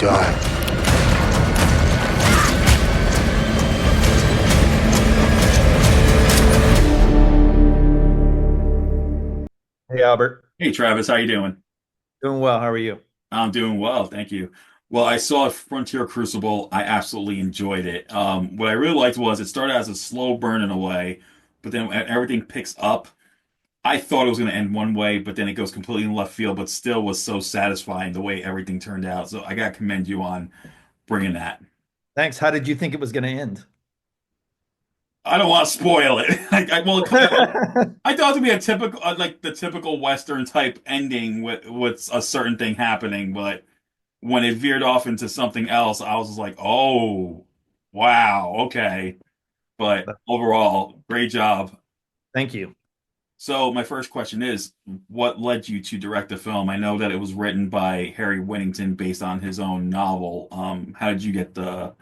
God. Hey Albert, Hey Travis, how you doing? doing well. How are you? I'm doing well, thank you. Well, I saw Frontier Crucible. I absolutely enjoyed it. What I really liked was it started as a slow burn in a way, but then everything picks up. I thought it was going to end one way, but then it goes completely in left field, but still was so satisfying the way everything turned out. So I got to commend you on bringing that. Thanks. How did you think it was going to end? I don't want to spoil it. Well, it kind of, I thought it would be a typical, like the typical Western type ending with a certain thing happening, but when it veered off into something else, I was just like, oh, wow, okay. But overall, great job. Thank you. So my first question is, what led you to direct the film? I know that it was written by Harry Whittington based on his own novel. How did you get the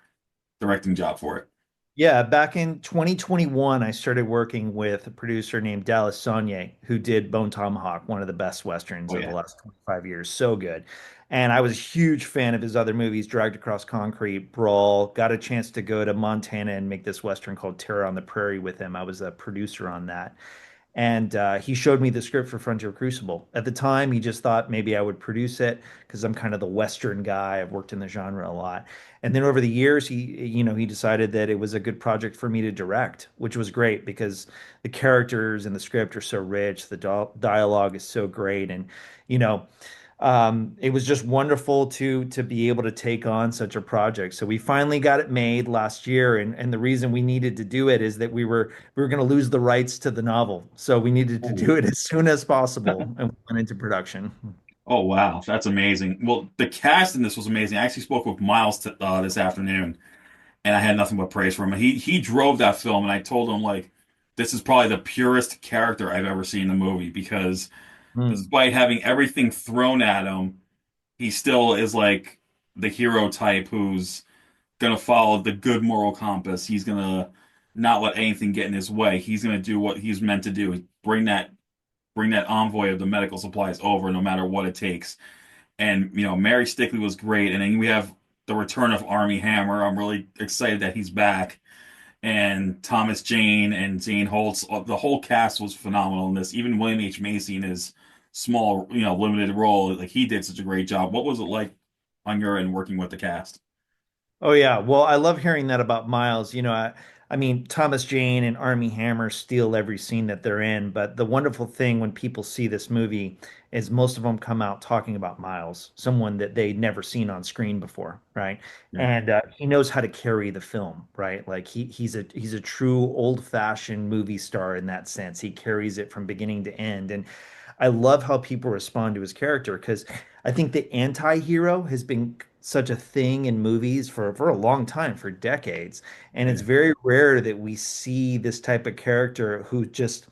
directing job for it? Yeah, back in 2021, I started working with a producer named Dallas Saulnier, who did Bone Tomahawk, one of the best Westerns Oh of the yeah. last 25 years. So good. And I was a huge fan of his other movies, Dragged Across Concrete, Brawl, got a chance to go to Montana and make this Western called Terror on the Prairie with him. I was a producer on that. And he showed me the script for Frontier Crucible. At the time, he just thought maybe I would produce it because I'm kind of the Western guy. I've worked in the genre a lot. And then over the years, he decided that it was a good project for me to direct, which was great because the characters and the script are so rich, the dialogue is so great, and you know, it was just wonderful to be able to take on such a project. So we finally got it made last year, and the reason we needed to do it is that we were going to lose the rights to the novel, so we needed to do Oh. it as soon as possible, and we went into production. Oh wow, that's amazing. Well, the cast in this was amazing. I actually spoke with Miles this afternoon, and I had nothing but praise for him. He drove that film, and I told him like, this is probably the purest character I've ever seen in a movie because Hmm. despite having everything thrown at him, he still is like the hero type who's gonna follow the good moral compass. He's gonna not let anything get in his way. He's gonna do what he's meant to do. Bring that envoy of the medical supplies over no matter what it takes. And Mary Stickley was great. And then we have the return of Armie Hammer. I'm really excited that he's back. And Thomas Jane and Zane Holtz, the whole cast was phenomenal in this. Even William H. Macy in his small, limited role, like he did such a great job. What was it like on your end working with the cast? Oh yeah, well, I love hearing that about Miles. I mean, Thomas Jane and Armie Hammer steal every scene that they're in, but the wonderful thing when people see this movie is most of them come out talking about Miles, someone that they'd never seen on screen before, right? Yeah. And he knows how to carry the film, right? Like he's a true old-fashioned movie star in that sense. He carries it from beginning to end, and I love how people respond to his character because I think the anti-hero has been such a thing in movies for a long time, for decades. And it's Yeah. very rare that we see this type of character who just,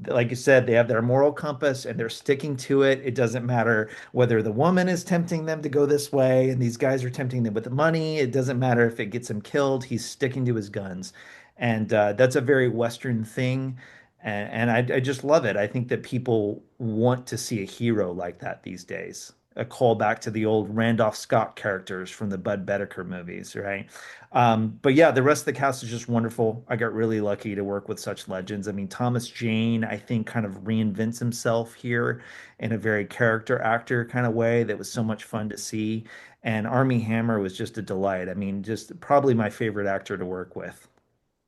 like you said, they have their moral compass and they're sticking to it. It doesn't matter whether the woman is tempting them to go this way and these guys are tempting them with the money. It doesn't matter if it gets him killed. He's sticking to his guns. And that's a very Western thing. And I just love it. I think that people want to see a hero like that these days. A callback to the old Randolph Scott characters from the Bud Bedecker movies, right? But yeah, the rest of the cast is just wonderful. I got really lucky to work with such legends. I mean, Thomas Jane, I think, kind of reinvents himself here in a very character actor kind of way that was so much fun to see. And Armie Hammer was just a delight. I mean, just probably my favorite actor to work with.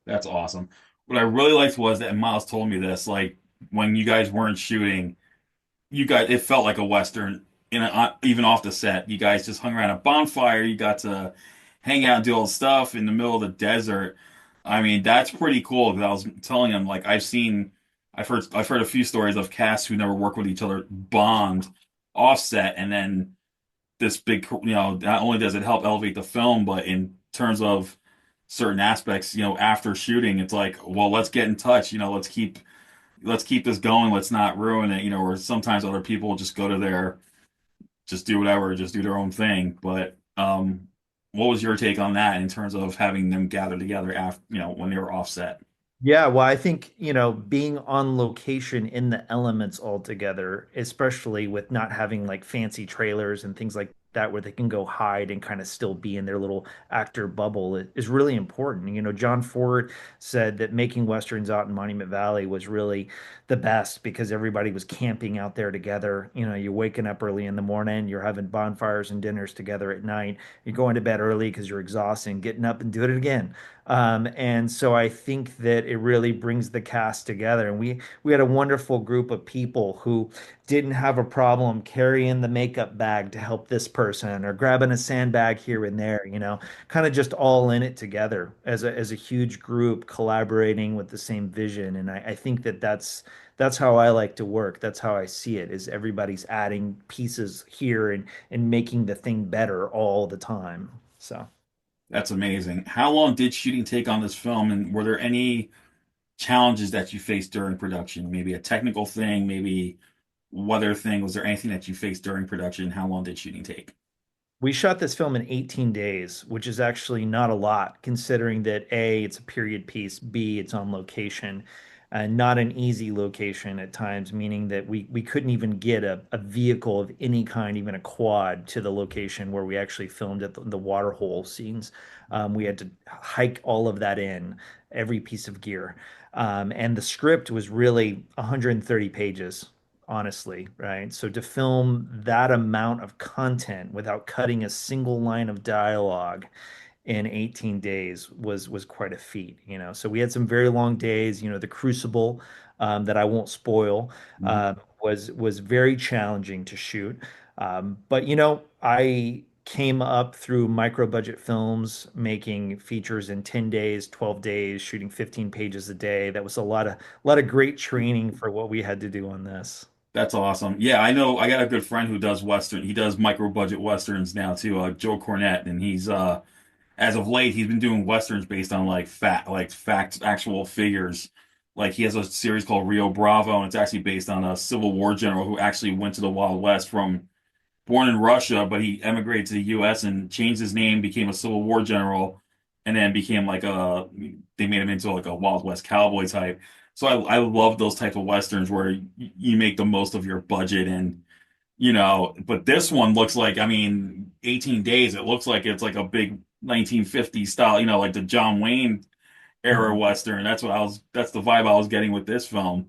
That's awesome. What I really liked was that and Miles told me this, like when you guys weren't shooting, you guys it felt like a Western even off the set. You guys just hung around a bonfire. You got to hang out and do all the stuff in the middle of the desert. I mean, that's pretty cool because I was telling him like I've heard a few stories of casts who never work with each other bond offset, and then this big, not only does it help elevate the film, but in terms of certain aspects, after shooting, it's like, well, let's get in touch, let's keep this going, let's not ruin it, or sometimes other people just go to just do whatever, just do their own thing. But what was your take on that in terms of having them gather together after, when they were offset? Yeah, well, I think, being on location in the elements altogether, especially with not having like fancy trailers and things like that where they can go hide and kind of still be in their little actor bubble is really important. You know, John Ford said that making Westerns out in Monument Valley was really the best because everybody was camping out there together. You know, you're waking up early in the morning, you're having bonfires and dinners together at night, you're going to bed early because you're exhausted and getting up and doing it again. And so I think that it really brings the cast together. And we had a wonderful group of people who didn't have a problem carrying the makeup bag to help this person or grabbing a sandbag here and there, you know, kind of just all in it together as a huge group collaborating with the same vision. And I think that that's how I like to work. That's how I see it, is everybody's adding pieces here and making the thing better all the time. So. That's amazing. How long did shooting take on this film, and were there any challenges that you faced during production? Maybe a technical thing, maybe weather thing. Was there anything that you faced during production? How long did shooting take? We shot this film in 18 days, which is actually not a lot considering that A, it's a period piece, B, it's on location, and not an easy location at times, meaning that we couldn't even get a vehicle of any kind, even a quad, to the location where we actually filmed at the water hole scenes. We had to hike all of that in, every piece of gear. And the script was really 130 pages, honestly, right? So to film that amount of content without cutting a single line of dialogue in 18 days was quite a feat, you know. So we had some very long days, you know, the Crucible, that I won't spoil, Mhm. was very challenging to shoot. But you know, I came up through micro budget films, making features in 10 days, 12 days, shooting 15 pages a day. That was a lot of great training for what we had to do on this. That's awesome. Yeah, I know. I got a good friend who does Western. He does micro budget Westerns now too, Joe Cornett, and he's as of late he's been doing Westerns based on like fact, actual figures. Like he has a series called Rio Bravo, and it's actually based on a Civil War general who actually went to the Wild West from born in Russia, but he emigrated to the U.S. and changed his name, became a Civil War general, and then became like they made him into like a Wild West cowboy type. So I love those type of Westerns where you make the most of your budget and, but this one looks like, I mean, 18 days, it looks like it's like a big 1950s style, like the John Wayne era Mhm. Western. That's the vibe I was getting with this film.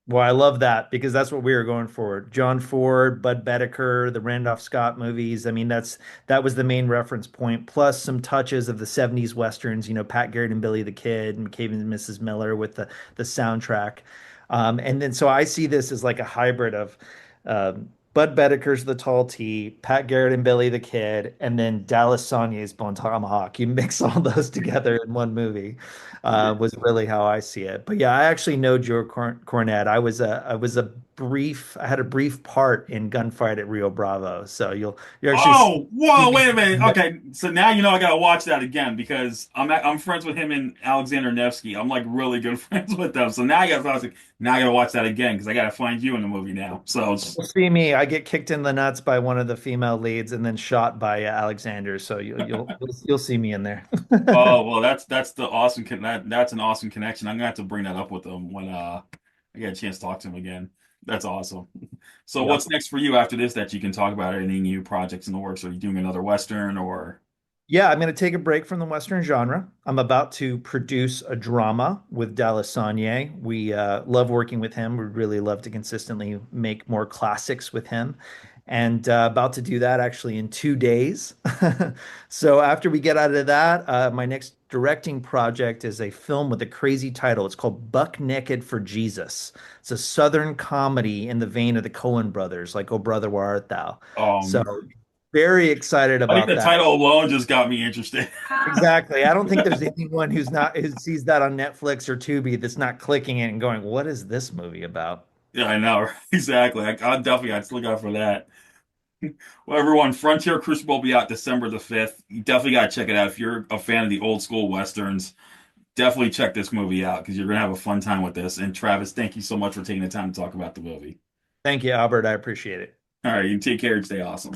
Well, I love that because that's what we were going for. John Ford, Bud Bedecker, the Randolph Scott movies. I mean, that was the main reference point, plus some touches of the 70s Westerns, you know, Pat Garrett and Billy the Kid and McCabe and Mrs. Miller with the soundtrack. And then so I see this as like a hybrid of Bud Bedecker's The Tall T, Pat Garrett and Billy the Kid, and then Dallas Saulnier's Bone Tomahawk. You mix all those together in one movie, was really how I see it. But yeah, I actually know Joe Cornette. I had a brief part in Gunfight at Rio Bravo. So you actually Oh, see whoa, me. wait a minute. Okay, so now I gotta watch that again because I'm friends with him and Alexander Nevsky. I'm like really good friends with them. So now I gotta watch that again because I gotta find you in the movie now. So You'll see me. I get kicked in the nuts by one of the female leads and then shot by Alexander. So you'll see me in there. oh well, that's the awesome that's an awesome connection. I'm gonna have to bring that up with him when I get a chance to talk to him again. That's awesome. So Yep. what's next for you after this that you can talk about? Any new projects in the works? Are you doing another Western or? Yeah, I'm going to take a break from the Western genre. I'm about to produce a drama with Dallas Saulnier. We love working with him. We really love to consistently make more classics with him. And about to do that actually in 2 days. So after we get out of that, my next directing project is a film with a crazy title. It's called Buck Naked for Jesus. It's a Southern comedy in the vein of the Coen brothers, like Oh Brother, Where Art Thou? So Um, very excited I think about the that. title alone just got me interested. Exactly. I don't think there's anyone who sees that on Netflix or Tubi that's not clicking it and going, "What is this movie about?" Yeah, I know. Exactly. I'll definitely have to look out for that. Well, everyone, Frontier Crucible will be out December the 5th. You definitely got to check it out. If you're a fan of the old school Westerns, definitely check this movie out because you're going to have a fun time with this. And Travis, thank you so much for taking the time to talk about the movie. Thank you, Albert. I appreciate it. All right, you take care and stay awesome.